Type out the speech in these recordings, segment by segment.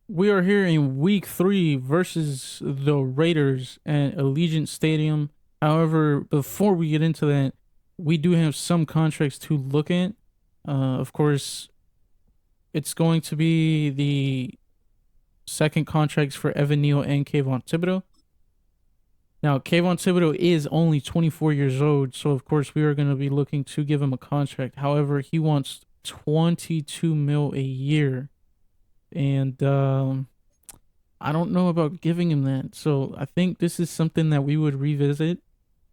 We are here in week 3 versus the Raiders at Allegiant Stadium. However, before we get into that, we do have some contracts to look at. Of course, it's going to be the second contracts for Evan Neal and Kayvon Thibodeau. Now, Kayvon Thibodeau is only 24 years old, so of course we are going to be looking to give him a contract. However, he wants 22 mil a year, and I don't know about giving him that. So I think this is something that we would revisit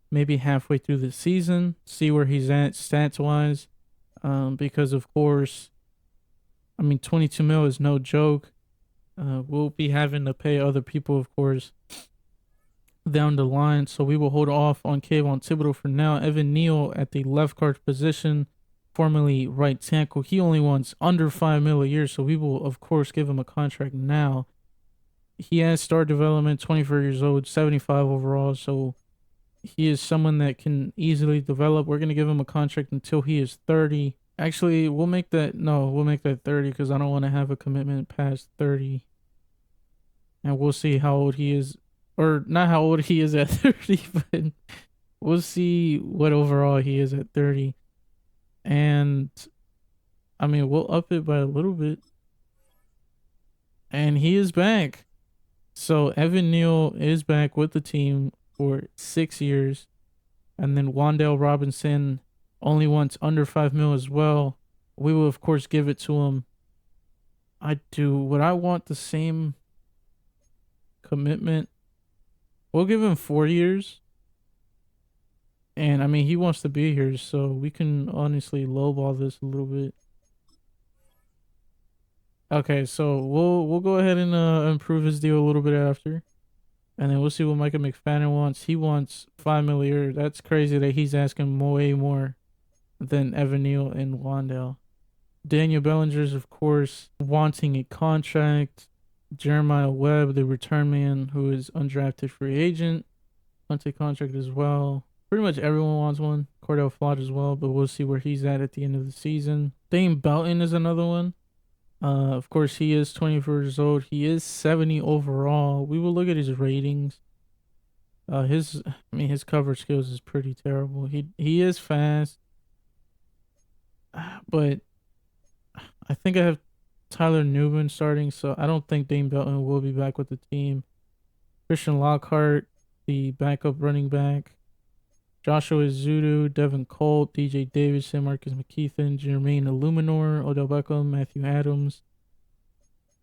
maybe halfway through the season, see where he's at stats wise. Because of course, I mean, 22 mil is no joke. We'll be having to pay other people, of course, down the line. So we will hold off on Kayvon Thibodeau for now. Evan Neal at the left guard position, formerly right tackle. He only wants under 5 mil a year. So we will, of course, give him a contract now. He has star development, 24 years old, 75 overall. So he is someone that can easily develop. We're going to give him a contract until he is 30. Actually, we'll make that, no, we'll make that 30 because I don't want to have a commitment past 30. And we'll see how old he is, or not how old he is at 30, but we'll see what overall he is at 30. And I mean, we'll up it by a little bit. And he is back. So Evan Neal is back with the team for 6 years. And then Wandale Robinson only wants under 5 mil as well. We will, of course, give it to him. Would I want the same commitment? We'll give him 4 years. And I mean, he wants to be here, so we can honestly lowball this a little bit. Okay, so we'll go ahead and improve his deal a little bit after. And then we'll see what Micah McFadden wants. He wants 5 mil a year. That's crazy that he's asking way more than Evan Neal and Wandale. Daniel Bellinger's, of course, wanting a contract. Jeremiah Webb, the return man, who is undrafted free agent, wants a contract as well. Pretty much everyone wants one. Cordell Flott as well, but we'll see where he's at the end of the season. Dane Belton is another one. Of course, he is 24 years old. He is 70 overall. We will look at his ratings. His cover skills is pretty terrible. He is fast, but I think I have Tyler Newman starting, so I don't think Dane Belton will be back with the team. Christian Lockhart, the backup running back. Joshua Zudu, Devin Colt, DJ Davidson, Marcus McKeithen, Jermaine Illuminor, Odell Beckham, Matthew Adams.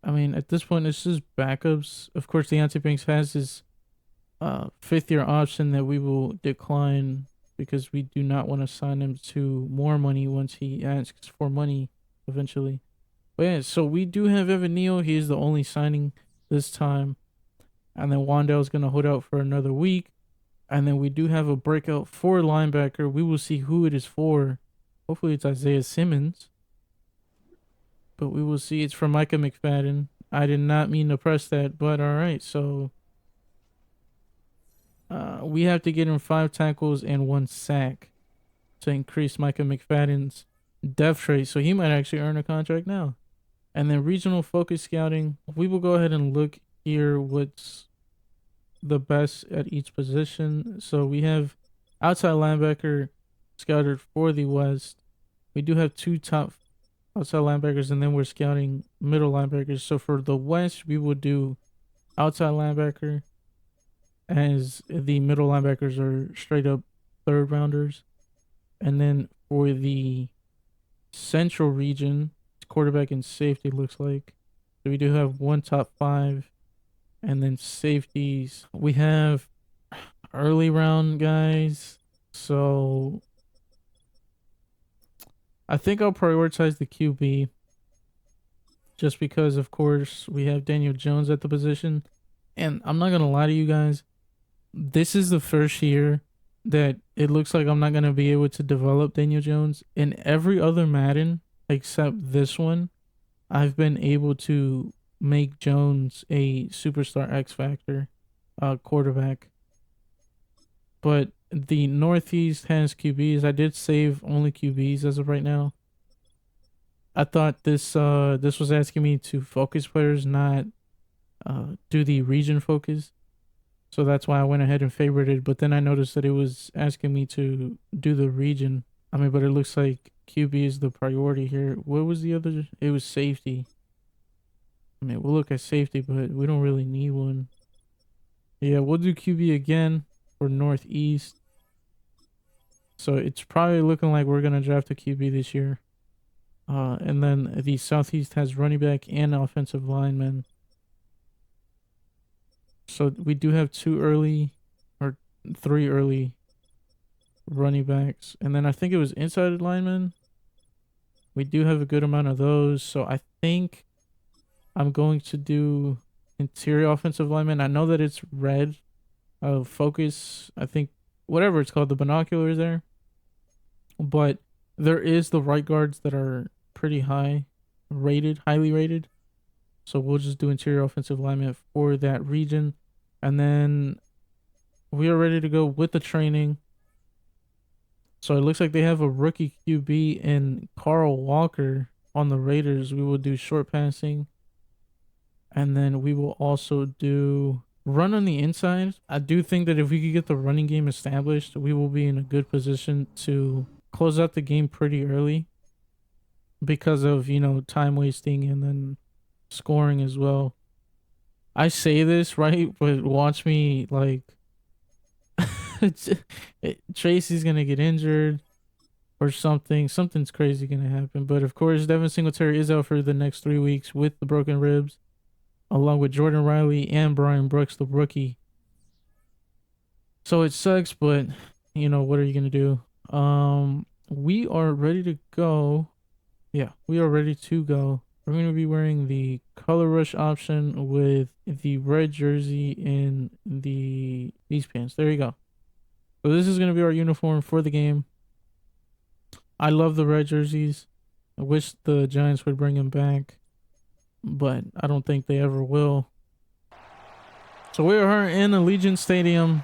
I mean, at this point, it's just backups. Of course, Deontay Banks has his 5th-year option that we will decline because we do not want to sign him to more money once he asks for money eventually. But yeah, so we do have Evan Neal. He is the only signing this time. And then Wandale is going to hold out for another week. And then we do have a breakout for linebacker. We will see who it is for. Hopefully it's Isaiah Simmons. But we will see. It's from Micah McFadden. I did not mean to press that, but all right. So we have to get him 5 tackles and 1 sack to increase Micah McFadden's depth rate. So he might actually earn a contract now. And then regional focus scouting. We will go ahead and look here what's the best at each position. So we have outside linebacker scouted for the West. We do have 2 top outside linebackers, and then we're scouting middle linebackers. So for the West, we will do outside linebacker, as the middle linebackers are straight up 3rd rounders. And then for the Central region, quarterback and safety looks like. So we do have 1 top 5. And then safeties, we have early round guys. So I think I'll prioritize the QB just because, of course, we have Daniel Jones at the position. And I'm not going to lie to you guys. This is the first year that it looks like I'm not going to be able to develop Daniel Jones. In every other Madden except this one, I've been able to make Jones a superstar X Factor quarterback. But the Northeast has QBs. I did save only QBs as of right now. I thought this was asking me to focus players, not do the region focus. So that's why I went ahead and favorited. But then I noticed that it was asking me to do the region. I mean, but it looks like QB is the priority here. What was the other? It was safety. I mean, we'll look at safety, but we don't really need one. Yeah, we'll do QB again for Northeast. So it's probably looking like we're gonna draft a QB this year. And then the Southeast has running back and offensive lineman. So we do have 3 early running backs. And then I think it was inside linemen. We do have a good amount of those. So I think I'm going to do interior offensive lineman. I know that it's red focus. I think whatever it's called, the binoculars there. But there is the right guards that are pretty highly rated. So we'll just do interior offensive lineman for that region. And then we are ready to go with the training. So it looks like they have a rookie QB in Carl Walker on the Raiders. We will do short passing. And then we will also do run on the inside. I do think that if we could get the running game established, we will be in a good position to close out the game pretty early because of, time wasting and then scoring as well. I say this, right? But watch me, like, Tracy's going to get injured or something. Something's crazy going to happen. But of course, Devin Singletary is out for the next 3 weeks with the broken ribs, along with Jordan Riley and Brian Brooks, the rookie. So it sucks, but, what are you going to do? We are ready to go. Yeah, we are ready to go. We're going to be wearing the color rush option with the red jersey and these pants. There you go. So this is going to be our uniform for the game. I love the red jerseys. I wish the Giants would bring them back, but I don't think they ever will. So we are in Allegiant Stadium.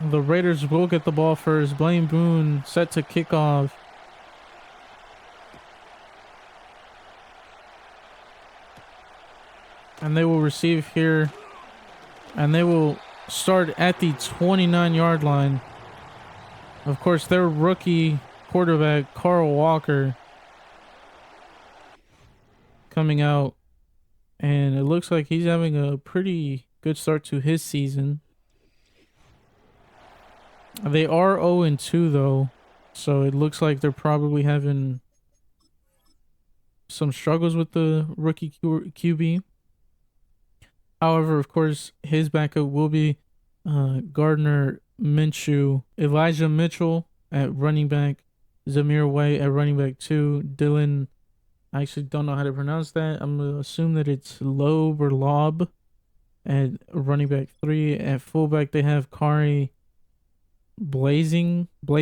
The Raiders will get the ball first. Blaine Boone set to kick off. And they will receive here. And they will start at the 29-yard line. Of course, their rookie quarterback, Carl Walker, coming out. And it looks like he's having a pretty good start to his season. They are 0-2 though, so it looks like they're probably having some struggles with the rookie QB. However, of course, his backup will be Gardner Minshew, Elijah Mitchell at running back, Zamir White at running back 2, Dylan, I actually don't know how to pronounce that. I'm going to assume that it's Loeb or Lob at running back 3. At fullback, they have Kari Blazing, I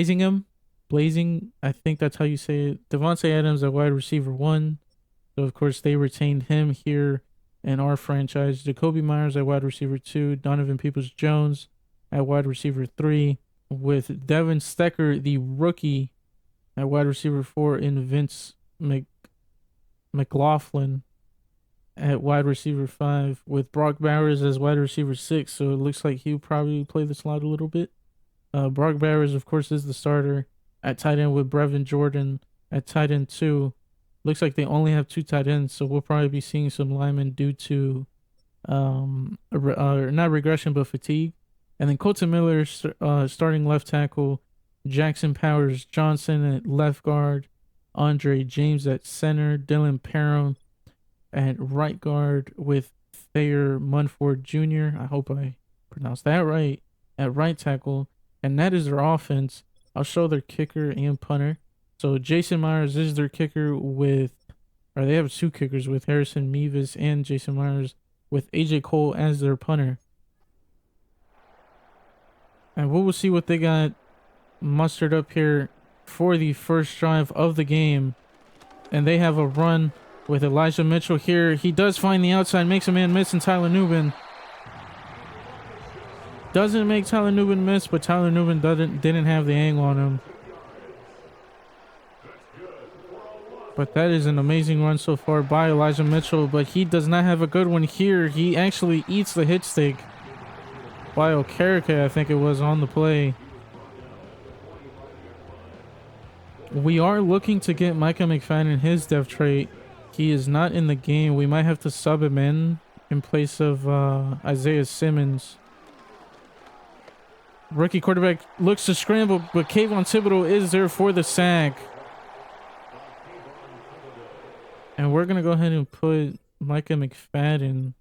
think that's how you say it. Devontae Adams at wide receiver 1. So of course they retained him here in our franchise. Jacoby Myers at wide receiver 2. Donovan Peoples-Jones at wide receiver 3. With Devin Stecker, the rookie, at wide receiver 4. And Vince McLaughlin at wide receiver 5. With Brock Bowers as wide receiver 6. So it looks like he'll probably play the slot a little bit. Brock Bowers, of course, is the starter at tight end with Brevin Jordan at tight end 2. Looks like they only have 2 tight ends, so we'll probably be seeing some linemen due to not regression but fatigue. And then Colton Miller starting left tackle, Jackson Powers Johnson at left guard, Andre James at center, Dylan Parham at right guard with Thayer Munford Jr. I hope I pronounced that right, at right tackle. And that is their offense. I'll show their kicker and punter. So Jason Myers is their kicker they have 2 kickers with Harrison Mevis and Jason Myers, with AJ Cole as their punter. And we will see what they got mustered up here for the first drive of the game. And they have a run with Elijah Mitchell here. He does find the outside, makes a man miss, and Tyler Newman doesn't make Tyler Newman miss, but Tyler Newman didn't have the angle on him. But that is an amazing run so far by Elijah Mitchell, but he does not have a good one here. He actually eats the hit stick by Okereke, I think it was, on the play. We are looking to get Micah McFadden his dev trait. He is not in the game. We might have to sub him in place of Isaiah Simmons. Rookie quarterback looks to scramble, but Kayvon Thibodeau is there for the sack. And we're going to go ahead and put Micah McFadden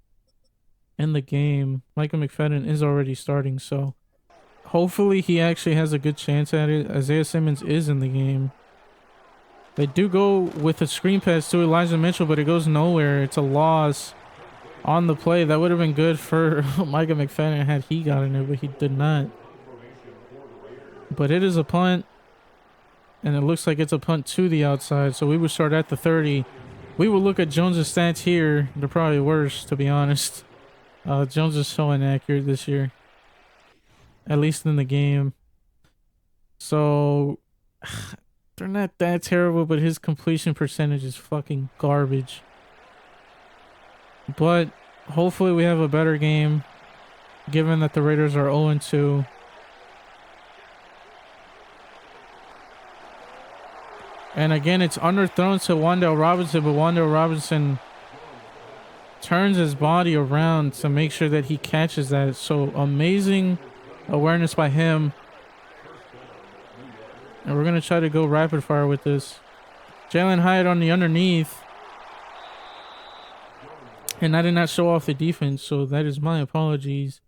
in the game. Micah McFadden is already starting, so hopefully he actually has a good chance at it. Isaiah Simmons is in the game. They do go with a screen pass to Elijah Mitchell, but it goes nowhere. It's a loss on the play. That would have been good for Micah McFadden had he gotten it, but he did not. But it is a punt, and it looks like it's a punt to the outside, so we would start at the 30. We will look at Jones' stats here. They're probably worse, to be honest. Jones is so inaccurate this year, at least in the game. So they're not that terrible, but his completion percentage is fucking garbage. But hopefully we have a better game, given that the Raiders are 0-2. And again, it's underthrown to Wan'Dale Robinson, but Wan'Dale Robinson turns his body around to make sure that he catches that. So amazing awareness by him. And we're going to try to go rapid fire with this. Jalen Hyatt on the underneath. And I did not show off the defense, so that is my apologies.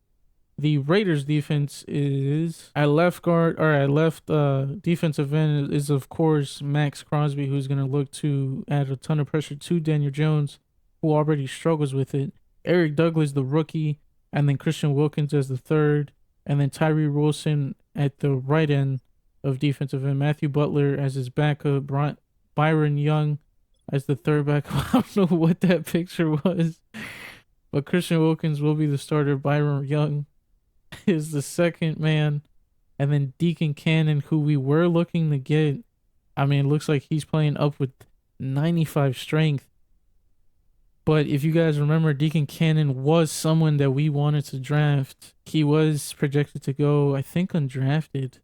The Raiders defense is at left guard, or at left defensive end is of course Max Crosby, who's going to look to add a ton of pressure to Daniel Jones, who already struggles with it. Eric Douglas, the rookie, and then Christian Wilkins as the third, and then Tyree Wilson at the right end of defensive end. Matthew Butler as his backup, Byron Young as the third backup. I don't know what that picture was, but Christian Wilkins will be the starter. Byron Young is the second man, and then Deacon Cannon, who we were looking to get. I mean, it looks like he's playing up with 95 strength. But if you guys remember, Deacon Cannon was someone that we wanted to draft. He was projected to go, I think, undrafted,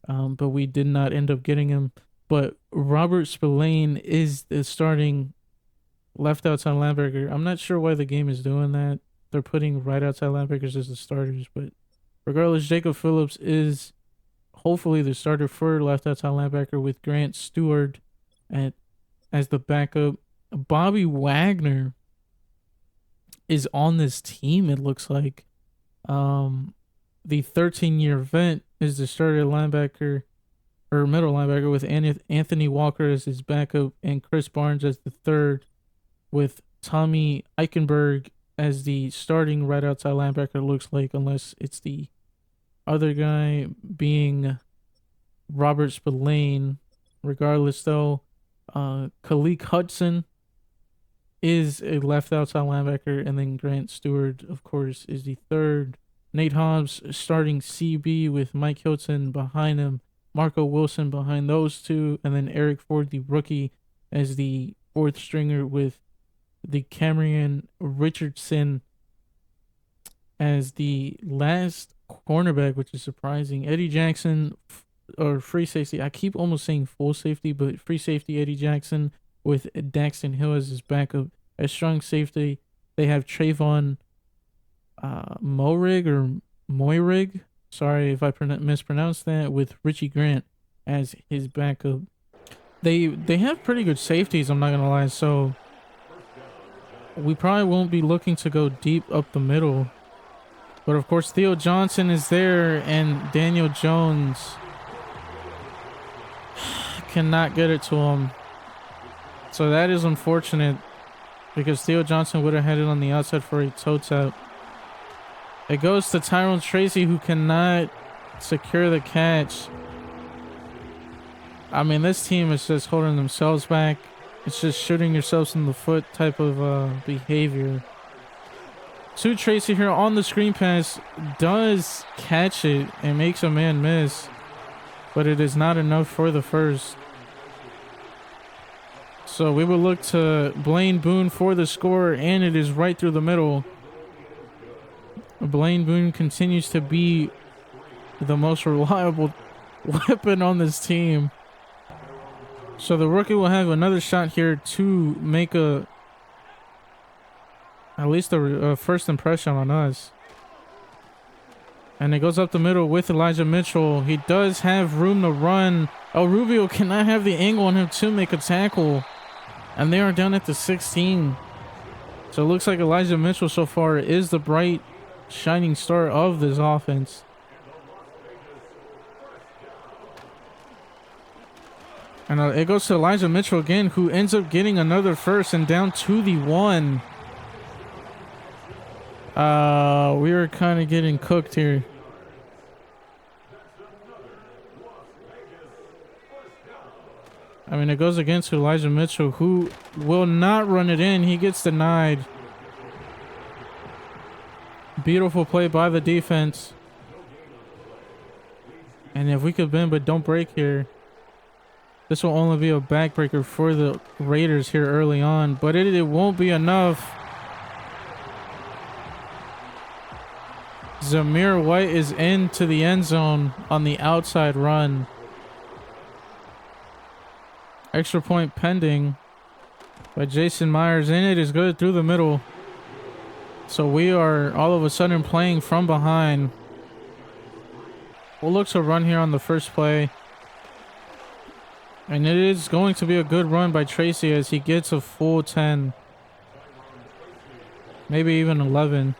but we did not end up getting him. But Robert Spillane is the starting left outside linebacker. I'm not sure why the game is doing that. They're putting right outside linebackers as the starters, but regardless, Jacob Phillips is hopefully the starter for left outside linebacker with Grant Stewart as the backup. Bobby Wagner is on this team, it looks like. The 13-year vet is the starter linebacker, or middle linebacker, with Anthony Walker as his backup and Chris Barnes as the third, with Tommy Eichenberg as the starting right outside linebacker, looks like, unless it's the other guy being Robert Spillane. Regardless, though, Khalil Hudson is a left outside linebacker, and then Grant Stewart, of course, is the third. Nate Hobbs starting CB with Mike Hilton behind him, Marco Wilson behind those two, and then Eric Ford, the rookie, as the fourth stringer, with the Cameron Richardson as the last cornerback, which is surprising. Eddie Jackson, or free safety. I keep almost saying full safety, but free safety Eddie Jackson with Daxton Hill as his backup. As strong safety, they have Trayvon Moyrig. Sorry if I mispronounced that, with Richie Grant as his backup. They have pretty good safeties, I'm not going to lie, so we probably won't be looking to go deep up the middle. But of course, Theo Johnson is there, and Daniel Jones cannot get it to him. So that is unfortunate, because Theo Johnson would have had it on the outside for a toe tap. It goes to Tyrone Tracy, who cannot secure the catch. I mean, this team is just holding themselves back. It's just shooting yourselves in the foot type of behavior. To Tracy here on the screen pass, does catch it and makes a man miss, but it is not enough for the first. So we will look to Blaine Boone for the score, and it is right through the middle. Blaine Boone continues to be the most reliable weapon on this team. So the rookie will have another shot here to make at least a first impression on us. And it goes up the middle with Elijah Mitchell. He does have room to run. Oh, Rubio cannot have the angle on him to make a tackle. And they are down at the 16. So it looks like Elijah Mitchell so far is the bright, shining star of this offense. And it goes to Elijah Mitchell again, who ends up getting another first and down to the 1. We are kind of getting cooked here. I mean, it goes against Elijah Mitchell, who will not run it in. He gets denied. Beautiful play by the defense. And if we could bend but don't break here, this will only be a backbreaker for the Raiders here early on. But it won't be enough. Zamir White is into the end zone on the outside run. Extra point pending by Jason Myers, and it is good through the middle. So we are all of a sudden playing from behind. We'll look to run here on the first play. And it is going to be a good run by Tracy as he gets a full 10. Maybe even 11.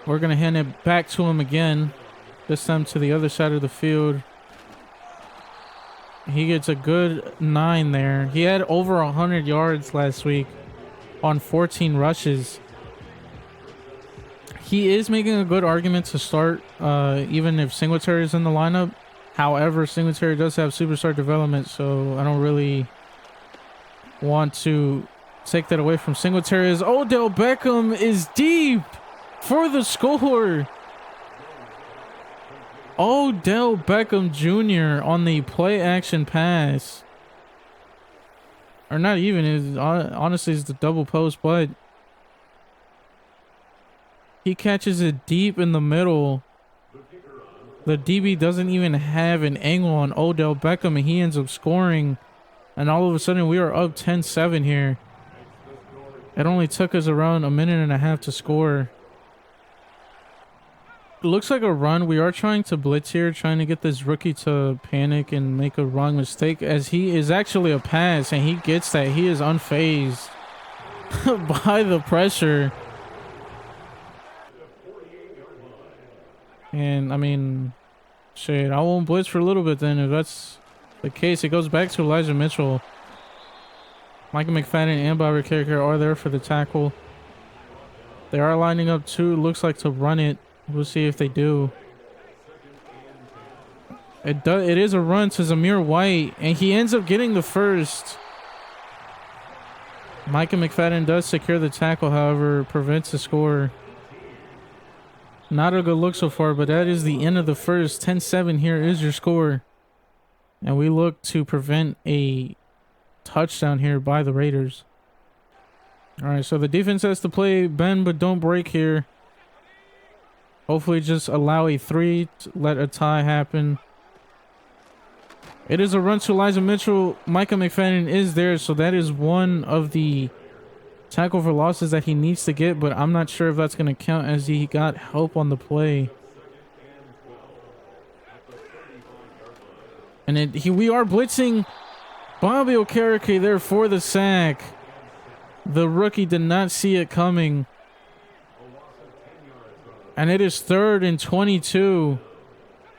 We're going to hand it back to him again. This time to the other side of the field. He gets a good 9 there. He had over 100 yards last week on 14 rushes. He is making a good argument to start, even if Singletary is in the lineup. However, Singletary does have superstar development, so I don't really want to take that away from Singletary. As Odell Beckham is deep for the score. Odell Beckham Jr. on the play action pass. Or not even, honestly, it's the double post, but he catches it deep in the middle. The DB doesn't even have an angle on Odell Beckham, and he ends up scoring. And all of a sudden, we are up 10-7 here. It only took us around a minute and a half to score. It looks like a run. We are trying to blitz here, trying to get this rookie to panic and make a wrong mistake, as he is actually a pass, and he gets that. He is unfazed by the pressure. And I mean, shit, I won't blitz for a little bit then if that's the case. It goes back to Elijah Mitchell. Micah McFadden and Bobby Carricker are there for the tackle. They are lining up too, looks like, to run it. We'll see if they do. It is a run to Zamir White, and he ends up getting the first. Micah McFadden does secure the tackle, however, prevents the score. Not a good look so far, but that is the end of the first. 10-7 here is your score. And we look to prevent a touchdown here by the Raiders. All right, so the defense has to play bend but don't break here. Hopefully just allow a 3 to let a tie happen. It is a run to Elijah Mitchell. Micah McFadden is there, so that is one of the tackle for losses that he needs to get, but I'm not sure if that's going to count as he got help on the play. And we are blitzing Bobby Okereke there for the sack. The rookie did not see it coming. And it is 3rd and 22.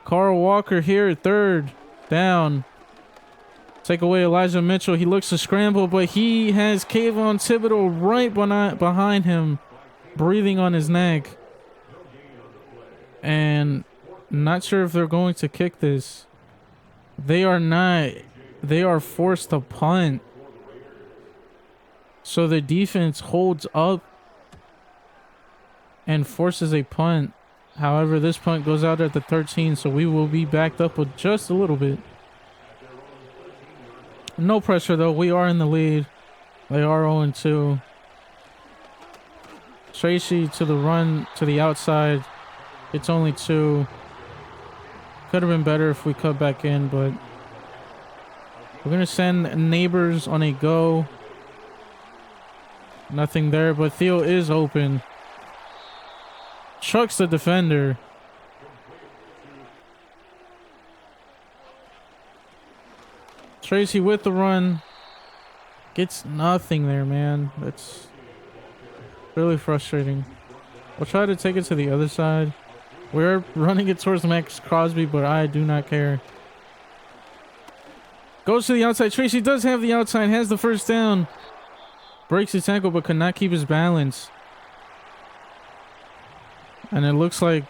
Carl Walker here, 3rd down. Take away Elijah Mitchell. He looks to scramble, but he has Kayvon Thibodeau right behind him, breathing on his neck. And not sure if they're going to kick this. They are not. They are forced to punt. So the defense holds up and forces a punt. However, this punt goes out at the 13, so we will be backed up with just a little bit. No pressure though. We are in the lead. They are 0-2. Tracy to the run to the outside. It's only 2. Could have been better if we cut back in, but we're gonna send Neighbors on a go. Nothing there, but Theo is open. Trucks the defender. Tracy with the run. Gets nothing there, man. That's really frustrating. We'll try to take it to the other side. We're running it towards Max Crosby, but I do not care. Goes to the outside. Tracy does have the outside. Has the first down. Breaks his ankle, but could not keep his balance. And it looks like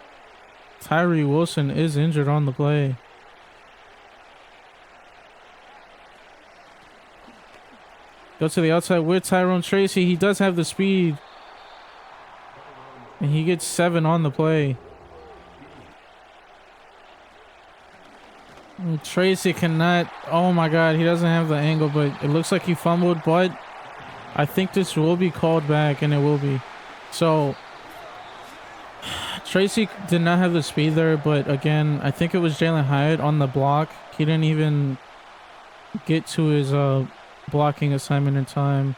Tyree Wilson is injured on the play. Go to the outside with Tyrone Tracy. He does have the speed. And he gets 7 on the play. And Tracy cannot... Oh my god, he doesn't have the angle, but it looks like he fumbled, but I think this will be called back, and it will be. So, Tracy did not have the speed there, but again, I think it was Jalen Hyatt on the block. He didn't even get to his blocking assignment in time.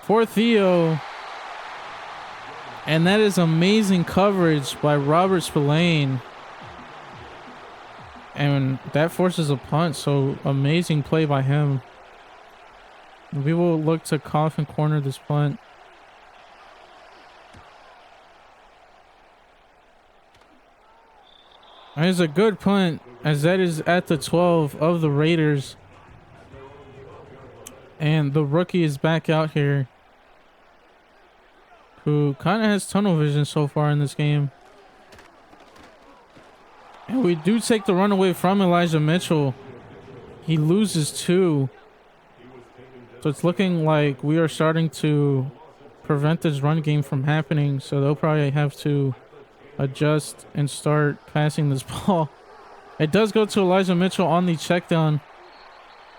For Theo. And that is amazing coverage by Robert Spillane. And that forces a punt, so amazing play by him. We will look to cough and corner this punt. That is a good punt, as that is at the 12 of the Raiders. And the rookie is back out here, who kind of has tunnel vision so far in this game. And we do take the run away from Elijah Mitchell. He loses 2. So it's looking like we are starting to prevent this run game from happening. So they'll probably have to adjust and start passing this ball. It does go to Elijah Mitchell on the check down.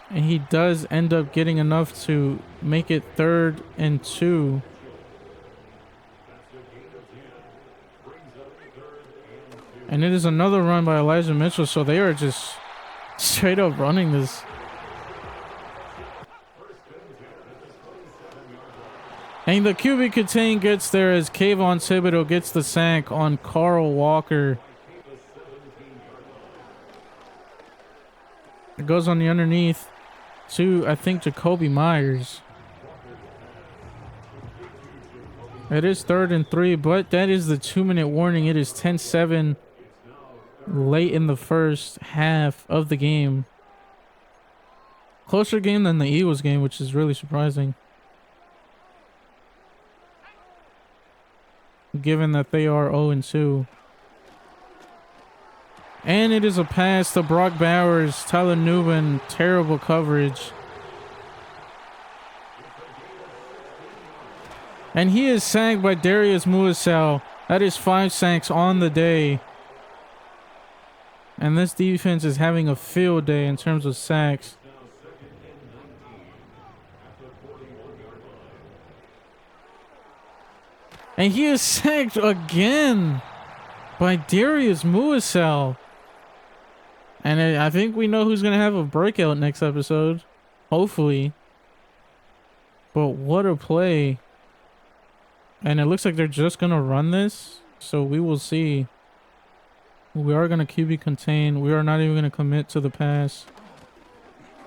And he does end up getting enough to make it 3rd and 2. And it is another run by Elijah Mitchell, so they are just straight up running this. And the QB contain gets there as Kayvon Thibodeau gets the sack on Carl Walker. It goes on the underneath to, I think, Jacoby Myers. It is 3rd and 3, but that is the 2-minute warning. It is 10-7 late in the first half of the game. Closer game than the Eagles game, which is really surprising, given that they are 0-2. And it is a pass to Brock Bowers. Tyler Newman, terrible coverage. And he is sacked by Darius Muasau. That is 5 sacks on the day. And this defense is having a field day in terms of sacks. And he is sacked again by Darius Muasau. And I think we know who's going to have a breakout next episode. Hopefully. But what a play. And it looks like they're just going to run this. So we will see. We are going to QB contain. We are not even going to commit to the pass.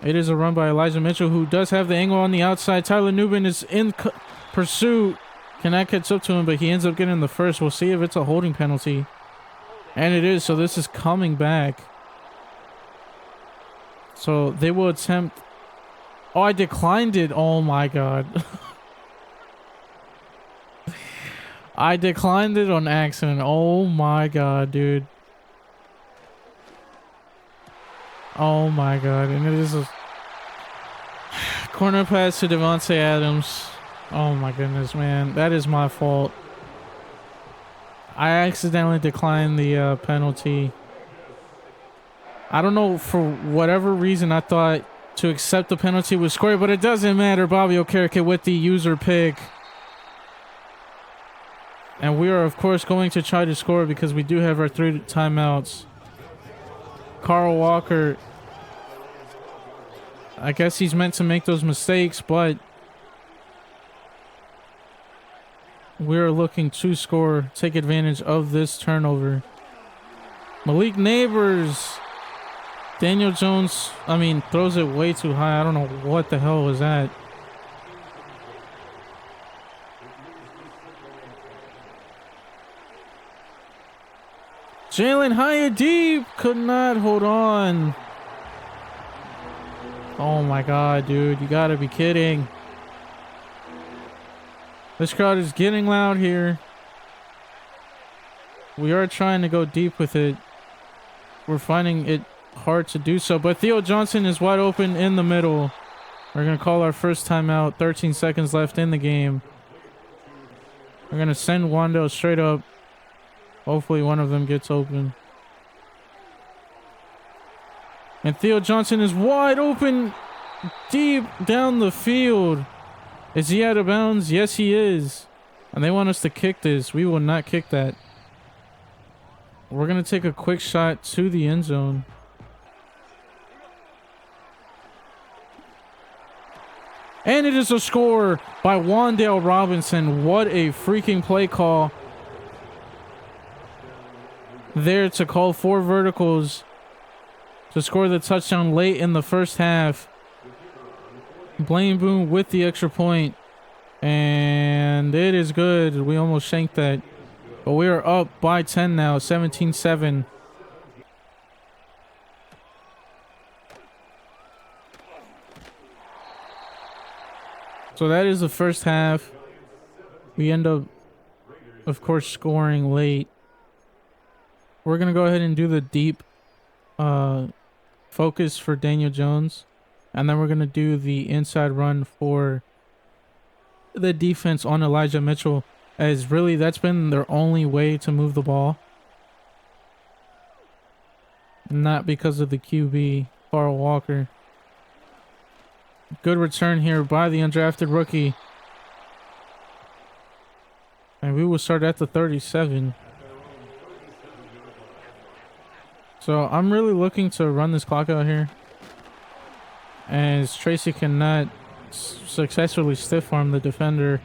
It is a run by Elijah Mitchell, who does have the angle on the outside. Tyler Newman is in pursuit. Cannot catch up to him, but he ends up getting the first. We'll see if it's a holding penalty. And it is, so this is coming back. So they will attempt... Oh, I declined it. Oh my god. I declined it on accident. Oh my god, dude. Oh my god. And it is a corner pass to Devontae Adams. Oh my goodness, man. That is my fault. I accidentally declined the penalty. I don't know, for whatever reason, I thought to accept the penalty was square, but it doesn't matter. Bobby Okereke with the user pick. And we are, of course, going to try to score because we do have our 3 timeouts. Carl Walker, I guess he's meant to make those mistakes, but we're looking to score, take advantage of this turnover. Malik Neighbors. Daniel Jones, throws it way too high. I don't know what the hell was that. Jalen Hyadeep could not hold on. Oh my god, dude. You gotta be kidding. This crowd is getting loud here. We are trying to go deep with it. We're finding it hard to do so, but Theo Johnson is wide open in the middle. We're going to call our first timeout. 13 seconds left in the game. We're going to send Wando straight up. Hopefully one of them gets open. And Theo Johnson is wide open deep down the field. Is he out of bounds? Yes, he is. And they want us to kick this. We will not kick that. We're going to take a quick shot to the end zone. And it is a score by Wandale Robinson. What a freaking play call. There to call 4 verticals to score the touchdown late in the first half. Blaine Boone with the extra point. And it is good. We almost shanked that. But we are up by 10 now, 17-7. So that is the first half. We end up, of course, scoring late. We're going to go ahead and do the deep focus for Daniel Jones. And then we're going to do the inside run for the defense on Elijah Mitchell. As really, that's been their only way to move the ball. Not because of the QB, Carl Walker. Good return here by the undrafted rookie. And we will start at the 37. So I'm really looking to run this clock out here, as Tracy cannot successfully stiff arm the defender.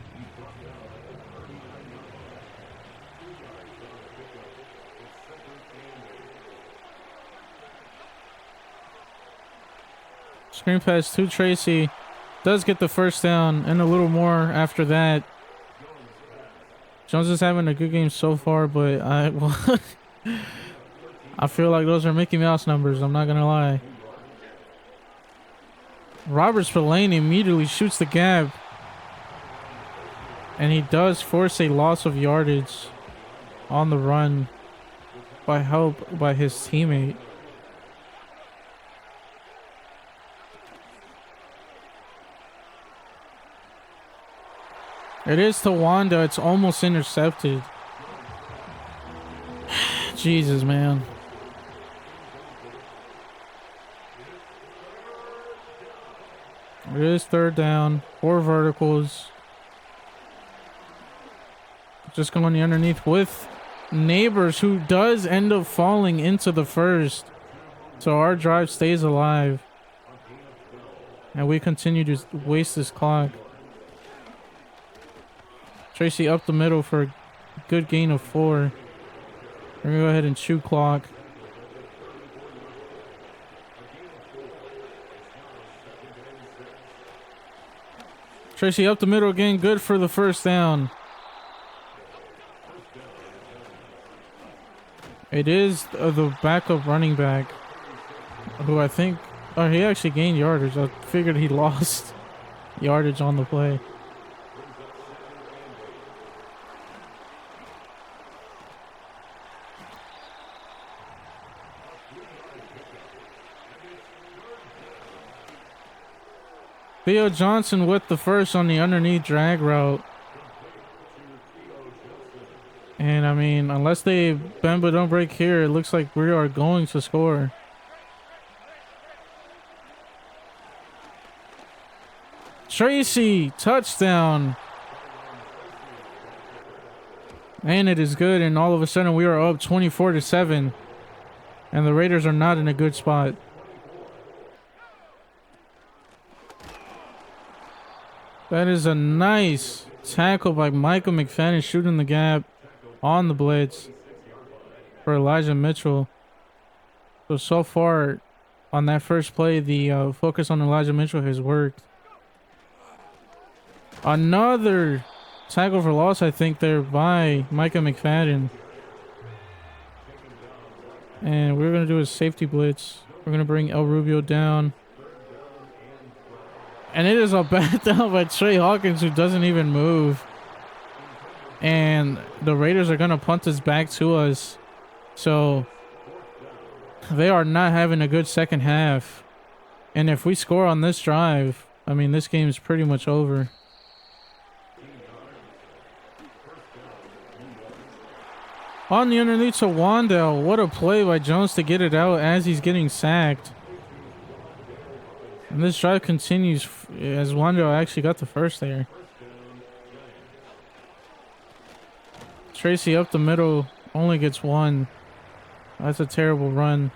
Screen pass to Tracy. Does get the first down and a little more after that. Jones is having a good game so far, but I feel like those are Mickey Mouse numbers. I'm not going to lie. Robert Spillane immediately shoots the gap. And he does force a loss of yardage on the run by help by his teammate. It is to Wanda. It's almost intercepted. Jesus, man. It is third down. 4 verticals. Just going the underneath with Neighbors, who does end up falling into the first. So our drive stays alive. And we continue to waste this clock. Tracy up the middle for a good gain of 4. We're going to go ahead and chew clock. Tracy up the middle again. Good for the first down. It is the backup running back, who I think... Oh, he actually gained yardage. I figured he lost yardage on the play. Theo Johnson with the first on the underneath drag route. And I mean, unless they bend but don't break here, it looks like we are going to score. Tracy, touchdown. And it is good, and all of a sudden we are up 24-7. And the Raiders are not in a good spot. That is a nice tackle by Michael McFadden, shooting the gap on the blitz for Elijah Mitchell. So far on that first play, the focus on Elijah Mitchell has worked. Another tackle for loss, I think, there by Micah McFadden. And we're going to do a safety blitz. We're going to bring El Rubio down. And it is a bad down by Trey Hawkins, who doesn't even move. And the Raiders are going to punt this back to us. So they are not having a good second half. And if we score on this drive, I mean, this game is pretty much over. On the underneath to Wandell. What a play by Jones to get it out as he's getting sacked. And this drive continues as Wandell actually got the first there. Tracy up the middle, only gets one. That's a terrible run.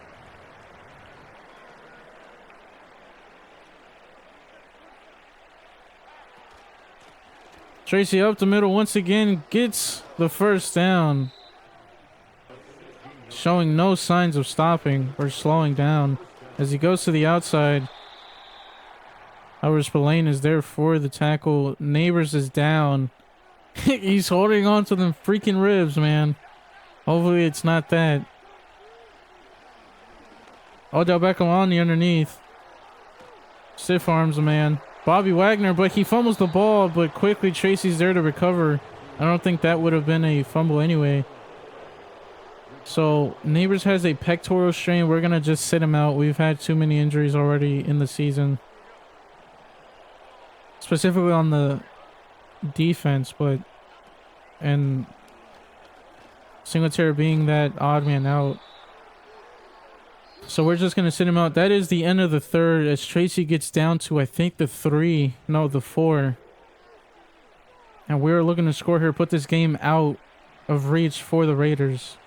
Tracy up the middle once again, gets the first down. Showing no signs of stopping or slowing down as he goes to the outside. However, Spillane is there for the tackle. Neighbors is down. He's holding on to them freaking ribs, man. Hopefully it's not that. Odell Beckham on the underneath. Stiff arms the man. Bobby Wagner, but he fumbles the ball, but quickly Tracy's there to recover. I don't think that would have been a fumble anyway. So Neighbors has a pectoral strain. We're going to just sit him out. We've had too many injuries already in the season. Specifically on the defense, and Singletary being that odd man out. So we're just going to sit him out. That is the end of the third as Tracy gets down to, I think, the 4. And we're looking to score here, put this game out of reach for the Raiders.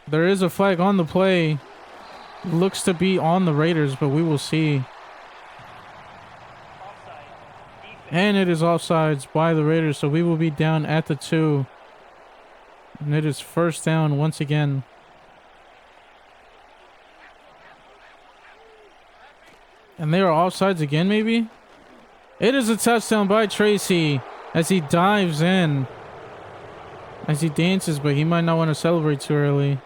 There is a flag on the play. Looks to be on the Raiders, but we will see. And it is offsides by the Raiders, so we will be down at the 2. And it is first down once again. And they are offsides again, maybe? It is a touchdown by Tracy as he dives in. As he dances, but he might not want to celebrate too early.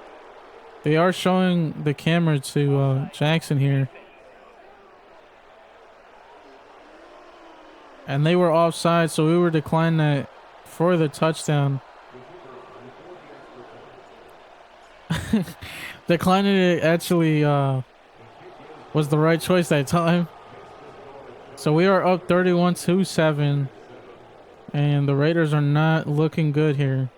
They are showing the camera to Jackson here. And they were offside, so we were declining that for the touchdown. Declining it actually was the right choice that time. So we are up 31-7. And the Raiders are not looking good here.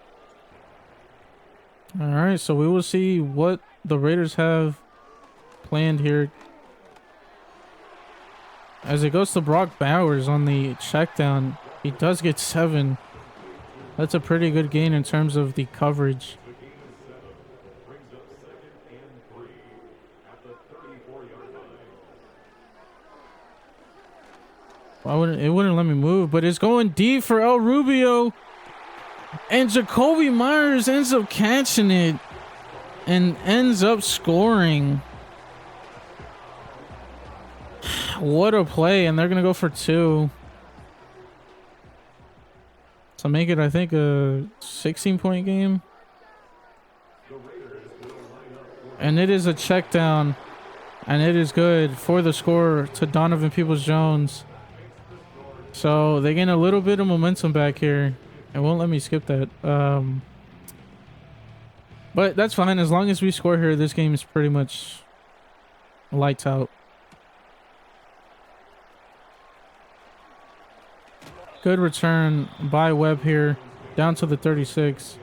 Alright, so we will see what the Raiders have planned here. As it goes to Brock Bowers on the check down, he does get 7. That's a pretty good gain in terms of the coverage. It wouldn't let me move, but it's going deep for El Rubio. And Jacoby Myers ends up catching it and ends up scoring. What a play. And they're going to go for 2. To make it, I think, a 16-point game. And it is a check down. And it is good for the score to Donovan Peoples-Jones. So they gain a little bit of momentum back here. It won't let me skip that. But that's fine. As long as we score here, this game is pretty much lights out. Good return by Webb here. Down to the 36.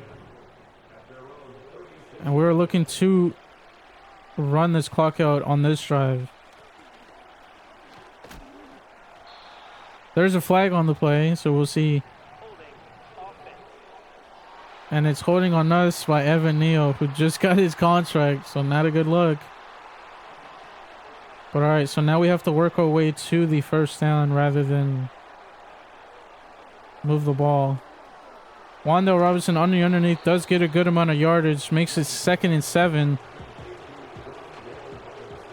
And we're looking to run this clock out on this drive. There's a flag on the play, so we'll see. And it's holding on us by Evan Neal, who just got his contract, so not a good look. But all right, so now we have to work our way to the first down rather than move the ball. Wandale Robinson on the underneath does get a good amount of yardage, makes it 2nd and 7.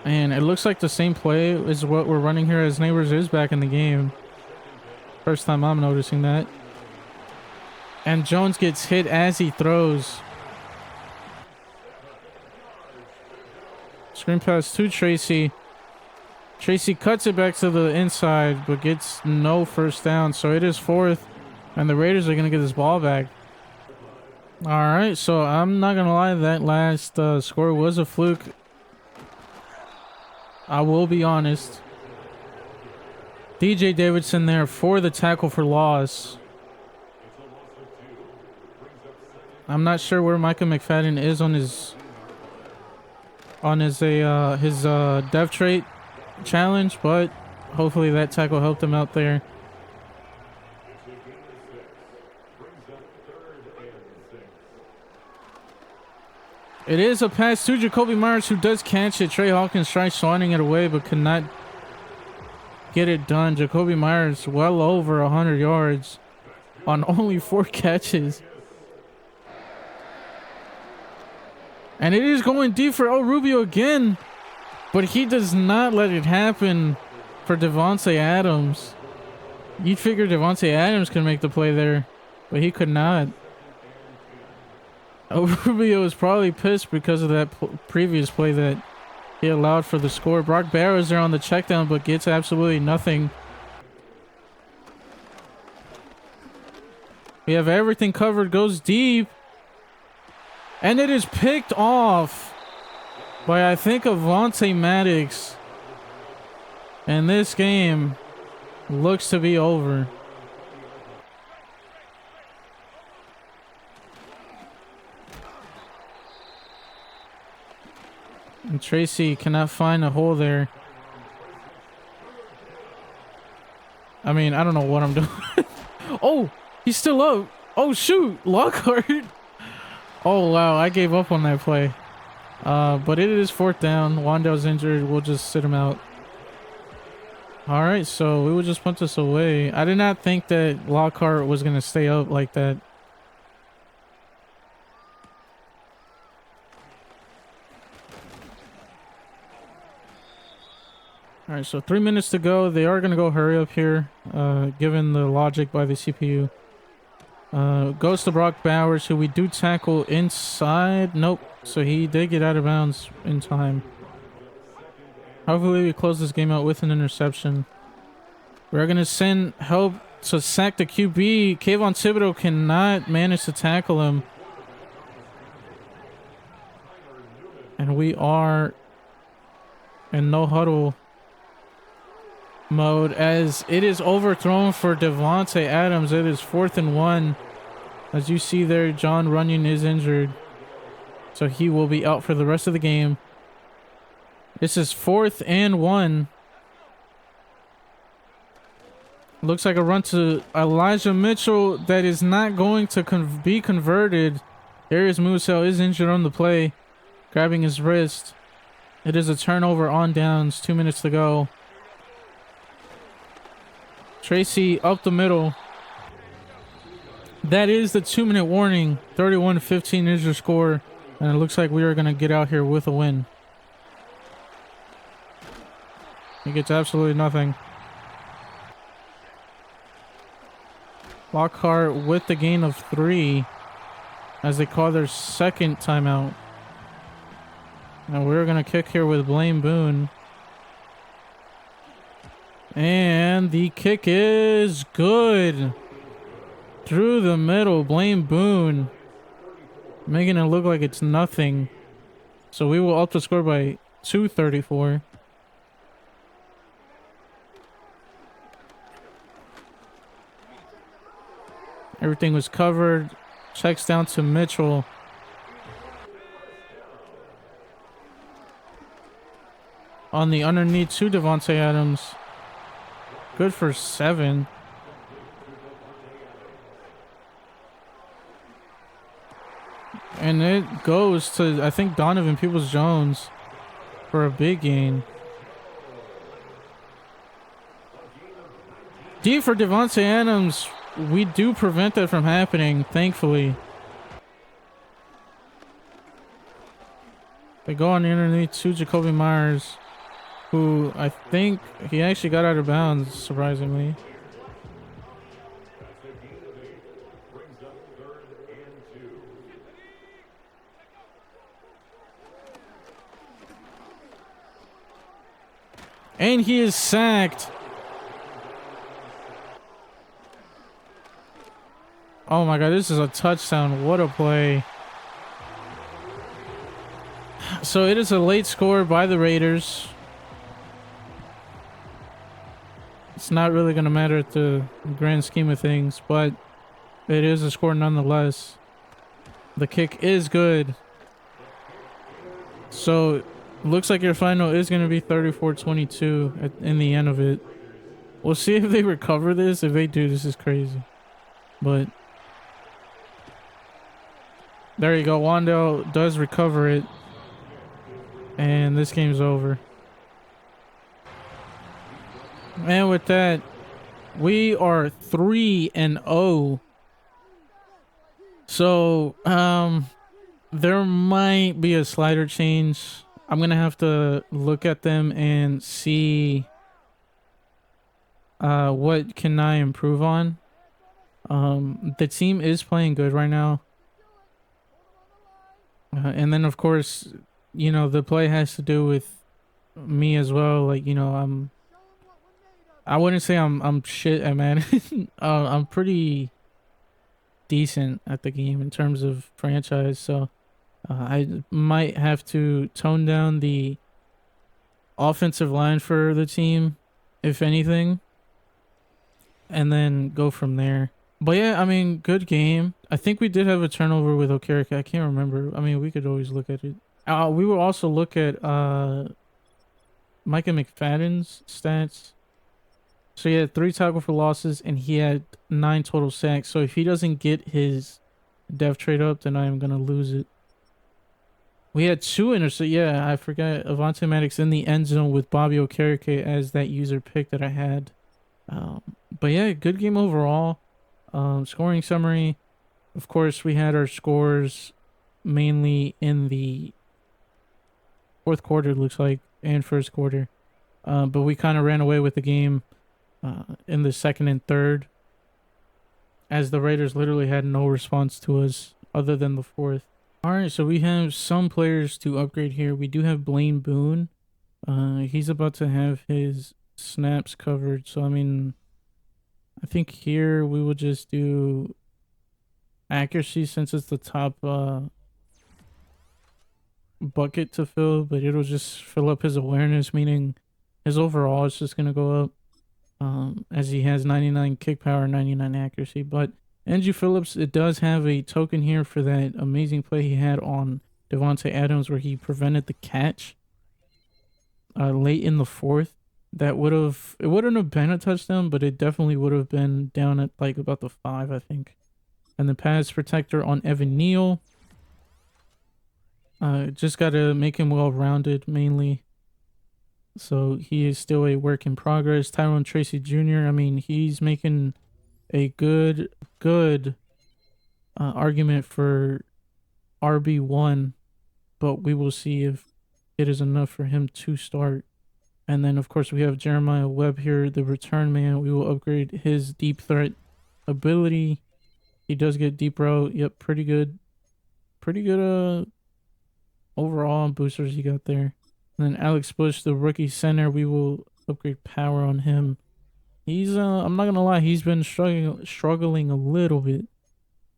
And it looks like the same play is what we're running here as Neighbors is back in the game. First time I'm noticing that. And Jones gets hit as he throws. Screen pass to Tracy. Tracy cuts it back to the inside, but gets no first down. So it is 4th, and the Raiders are going to get this ball back. All right, so I'm not going to lie, that last score was a fluke. I will be honest. DJ Davidson there for the tackle for loss. I'm not sure where Micah McFadden is on his dev trait challenge, but hopefully that tackle helped him out there. It is a pass to Jacoby Myers, who does catch it. Trey Hawkins tries swatting it away, but could not get it done. Jacoby Myers well over 100 yards on only 4 catches. And it is going deep for El Rubio again, but he does not let it happen for Devontae Adams. You'd figure Devontae Adams could make the play there, but he could not. El Rubio is probably pissed because of that previous play that he allowed for the score. Brock Barrows there on the check down, but gets absolutely nothing. We have everything covered, goes deep. And it is picked off by, I think, Avonte Maddox. And this game looks to be over. And Tracy cannot find a hole there. I mean, I don't know what I'm doing. Oh, he's still up. Oh, shoot. Lockhart. Oh, wow. I gave up on that play. But it is 4th down. Wandale's injured. We'll just sit him out. All right, so we will just punt this away. I did not think that Lockhart was going to stay up like that. All right, so 3 minutes to go. They are going to go hurry up here, given the logic by the CPU. Goes to Brock Bowers, who we do tackle inside. Nope. So he did get out of bounds in time. Hopefully we close this game out with an interception. We're going to send help to sack the QB. Kayvon Thibodeau cannot manage to tackle him. And we are in no huddle mode as it is overthrown for Devontae Adams. It is 4th and 1. As you see there, John Runyon is injured, so he will be out for the rest of the game. This is 4th and 1. Looks like a run to Elijah Mitchell that is not going to be converted. Darius Musel is injured on the play, grabbing his wrist. It is a turnover on downs. 2 minutes to go. Tracy up the middle. That is the 2-minute warning. 31-15 is your score. And it looks like we are going to get out here with a win. He gets absolutely nothing. Lockhart with the gain of 3 as they call their second timeout. And we're going to kick here with Blaine Boone. And the kick is good. Through the middle, Blaine Boone. Making it look like it's nothing. So we will up the score by 2:34. Everything was covered. Checks down to Mitchell. On the underneath to Devontae Adams. good for 7. And it goes to, I think, Donovan Peoples-Jones for a big gain. D for Devontae Adams. We do prevent that from happening, thankfully. They go on underneath to Jacoby Myers, who I think he actually got out of bounds, surprisingly. And he is sacked. Oh my God, this is a touchdown. What a play. So it is a late score by the Raiders. It's not really going to matter at the grand scheme of things, but it is a score nonetheless. The kick is good. So looks like your final is going to be 34-22 in the end of it. We'll see if they recover this. If they do, this is crazy. But there you go. Wandale does recover it. And this game's over. And with that, we are 3-0. So, there might be a slider change. I'm going to have to look at them and see what can I improve on. The team is playing good right now. And then, of course, you know, the play has to do with me as well. Like, you know, I wouldn't say I'm shit at Madden. I'm pretty decent at the game in terms of franchise. So I might have to tone down the offensive line for the team, if anything, and then go from there. But yeah, I mean, good game. I think we did have a turnover with Okereke. I can't remember. I mean, we could always look at it. We will also look at Micah McFadden's stats. So he had 3 tackle for losses and he had 9 total sacks. So if he doesn't get his depth trade up, then I am going to lose it. We had 2 interceptions. Yeah, I forgot. Avonte Maddox in the end zone with Bobby Okereke as that user pick that I had. But yeah, good game overall. Scoring summary. Of course, we had our scores mainly in the fourth quarter, it looks like, and first quarter. But we kind of ran away with the game in the second and third, as the Raiders literally had no response to us other than the fourth. All right, so we have some players to upgrade here. We do have Blaine Boone. He's about to have his snaps covered. So, I mean, I think here we will just do accuracy since it's the top bucket to fill, but it'll just fill up his awareness, meaning his overall is just going to go up as he has 99 kick power, 99 accuracy. But Andrew Phillips, it does have a token here for that amazing play he had on Devontae Adams where he prevented the catch late in the fourth. It wouldn't have been a touchdown, but it definitely would have been down at like about the 5, I think. And the pass protector on Evan Neal. Just got to make him well-rounded mainly. So he is still a work in progress. Tyrone Tracy Jr., I mean, he's making a good argument for RB1, but we will see if it is enough for him to start. And then, of course, we have Jeremiah Webb here, the return man. We will upgrade his deep threat ability. He does get deep route. Yep, pretty good overall boosters he got there. And then Alex Bush, the rookie center, we will upgrade power on him. He's I'm not gonna lie, he's been struggling a little bit,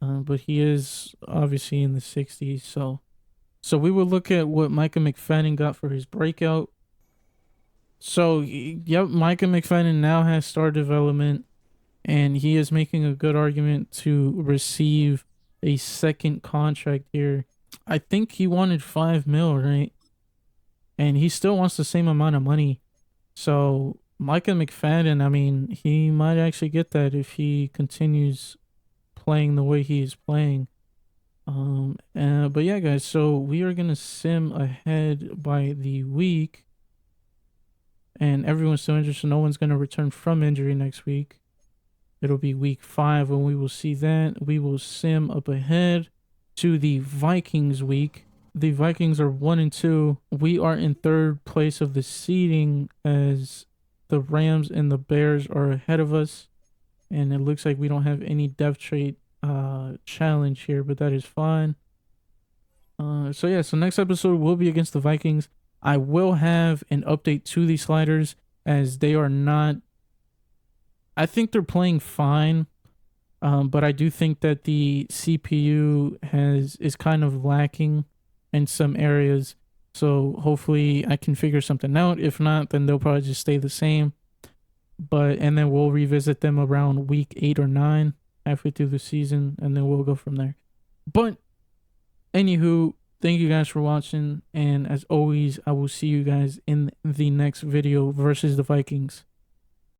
but he is obviously in the 60s. So we will look at what Micah McFadden got for his breakout. So yep, Micah McFadden now has star development, and he is making a good argument to receive a second contract here. I think he wanted $5 million, right? And he still wants the same amount of money. So Micah McFadden, I mean, he might actually get that if he continues playing the way he is playing. But yeah, guys, so we are gonna sim ahead by the week, and everyone's still injured, so no one's gonna return from injury next week. It'll be week 5 when we will see that. We will sim up ahead to the Vikings week. The Vikings are 1-2. We are in third place of the seeding as the Rams and the Bears are ahead of us. And it looks like we don't have any depth trait challenge here, but that is fine. So next episode will be against the Vikings. I will have an update to the sliders as they are not. I think they're playing fine, but I do think that the CPU is kind of lacking in some areas. So hopefully I can figure something out. If not, then they'll probably just stay the same. And then we'll revisit them around week 8 or 9, halfway through the season, and then we'll go from there. But anywho, thank you guys for watching, and as always, I will see you guys in the next video versus the Vikings.